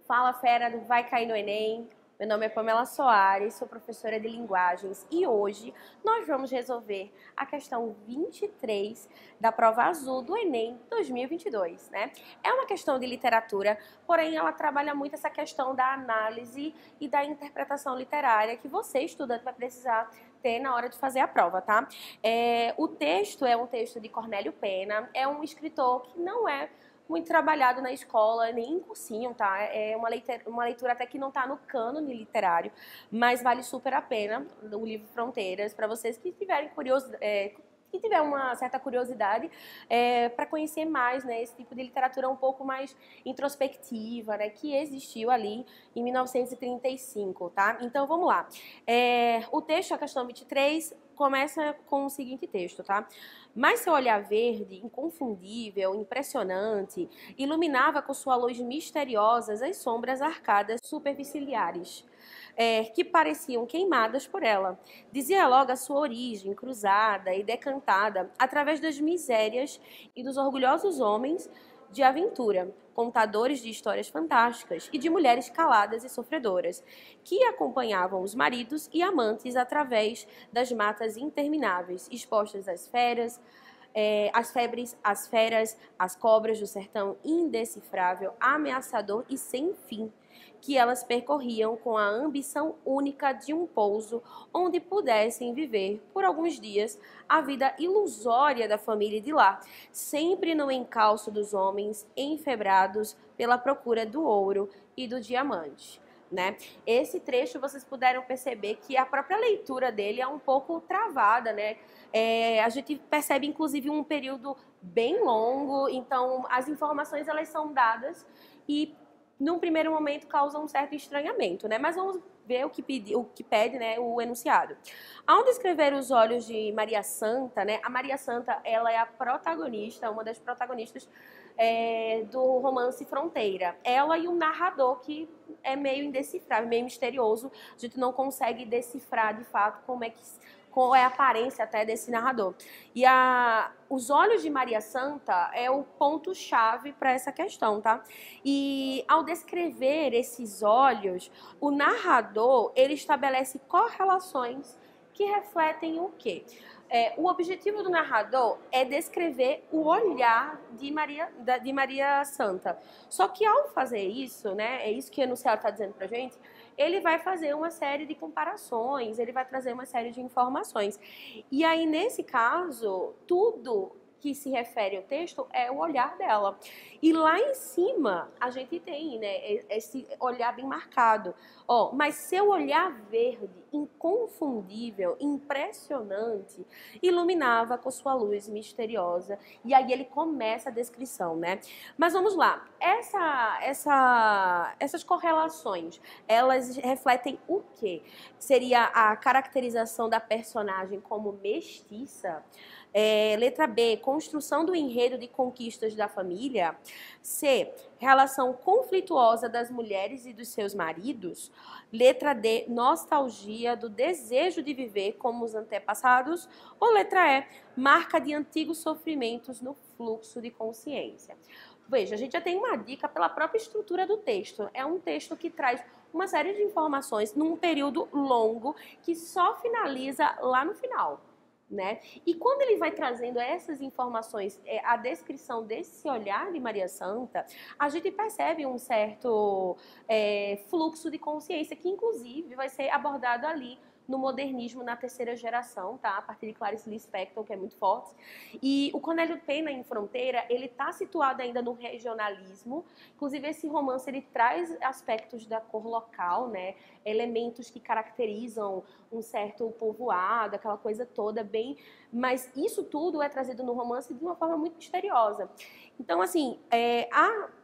Fala, fera do Vai Cair no Enem. Meu nome é Pamela Soares, sou professora de linguagens e hoje nós vamos resolver a questão 23 da prova azul do Enem 2022, né? É uma questão de literatura, porém ela trabalha muito essa questão da análise e da interpretação literária que você, estudante, vai precisar ter na hora de fazer a prova, tá? O texto é um texto de Cornélio Pena, é um escritor que não é muito trabalhado na escola, nem em cursinho, tá? É uma leitura até que não tá no cânone literário, mas vale super a pena, o livro Fronteiras, para vocês que tiverem que tiver uma certa curiosidade para conhecer mais, né, esse tipo de literatura um pouco mais introspectiva, né, que existiu ali em 1935, tá? Então, vamos lá. O texto, a questão 23, começa com o seguinte texto, tá? Mas seu olhar verde, inconfundível, impressionante, iluminava com sua luz misteriosa as sombras arcadas superciliares, que pareciam queimadas por ela. Dizia logo a sua origem, cruzada e decantada, através das misérias e dos orgulhosos homens de aventura, contadores de histórias fantásticas e de mulheres caladas e sofredoras, que acompanhavam os maridos e amantes através das matas intermináveis, expostas às feras, as febres, as feras, as cobras do sertão indecifrável, ameaçador e sem fim, que elas percorriam com a ambição única de um pouso onde pudessem viver, por alguns dias, a vida ilusória da família de lá, sempre no encalço dos homens enfebrados pela procura do ouro e do diamante. Né? Esse trecho vocês puderam perceber que a própria leitura dele é um pouco travada, né? A gente percebe inclusive um período bem longo, então as informações elas são dadas e num primeiro momento causam um certo estranhamento, né? Mas vamos ver o que pede, né, o enunciado. Ao descrever os olhos de Maria Santa, né? A Maria Santa ela é a protagonista, uma das protagonistas do romance Fronteira. Ela e o narrador que é meio indecifrável, meio misterioso. A gente não consegue decifrar de fato qual é a aparência até desse narrador. E os olhos de Maria Santa é o ponto-chave para essa questão, tá? E ao descrever esses olhos, o narrador, ele estabelece correlações que refletem o quê? O objetivo do narrador é descrever o olhar de Maria Santa. Só que ao fazer isso, né, é isso que o enunciado está dizendo pra gente, ele vai fazer uma série de comparações, ele vai trazer uma série de informações. E aí, nesse caso, tudo que se refere ao texto é o olhar dela. E lá em cima, a gente tem, né, esse olhar bem marcado. Mas seu olhar verde, inconfundível, impressionante, iluminava com sua luz misteriosa. E aí ele começa a descrição, né? Mas vamos lá. Essas correlações, elas refletem o quê? Seria a caracterização da personagem como mestiça. Letra B, construção do enredo de conquistas da família. C, relação conflituosa das mulheres e dos seus maridos. Letra D, nostalgia do desejo de viver como os antepassados. Ou letra E, marca de antigos sofrimentos no fluxo de consciência. Veja, a gente já tem uma dica pela própria estrutura do texto. É um texto que traz uma série de informações num período longo que só finaliza lá no final. Né? E quando ele vai trazendo essas informações, a descrição desse olhar de Maria Santa, a gente percebe um certo fluxo de consciência que inclusive vai ser abordado ali no modernismo na terceira geração, tá? A partir de Clarice Lispector, que é muito forte. E o Cornélio Pena em Fronteira, ele está situado ainda no regionalismo. Inclusive, esse romance, ele traz aspectos da cor local, né? Elementos que caracterizam um certo povoado, aquela coisa toda bem... Mas isso tudo é trazido no romance de uma forma muito misteriosa. Então, assim,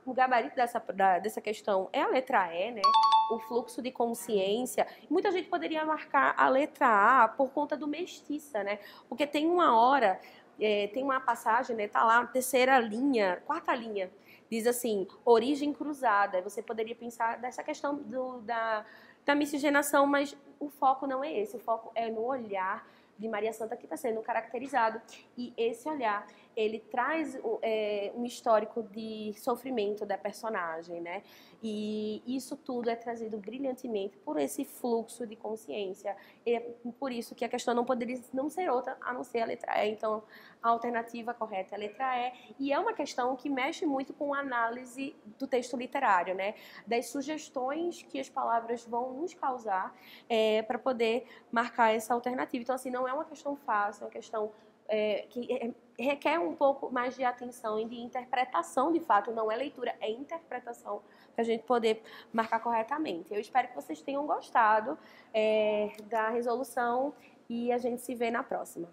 o gabarito dessa questão é a letra E, né? O fluxo de consciência. Muita gente poderia marcar a letra A por conta do mestiça, né? Porque tem uma hora, tem uma passagem, né? Tá lá, terceira linha, quarta linha, diz assim, origem cruzada. Você poderia pensar dessa questão da miscigenação, mas o foco não é esse, o foco é no olhar de Maria Santa que está sendo caracterizado. E esse olhar ele traz um histórico de sofrimento da personagem, né? E isso tudo é trazido brilhantemente por esse fluxo de consciência. E é por isso que a questão não poderia não ser outra a não ser a letra E. Então, a alternativa correta é a letra E. E é uma questão que mexe muito com a análise do texto literário, né? Das sugestões que as palavras vão nos causar para poder marcar essa alternativa. Então, assim, não é uma questão fácil, é uma questão que requer um pouco mais de atenção e de interpretação, de fato, não é leitura, é interpretação, para a gente poder marcar corretamente. Eu espero que vocês tenham gostado da resolução e a gente se vê na próxima.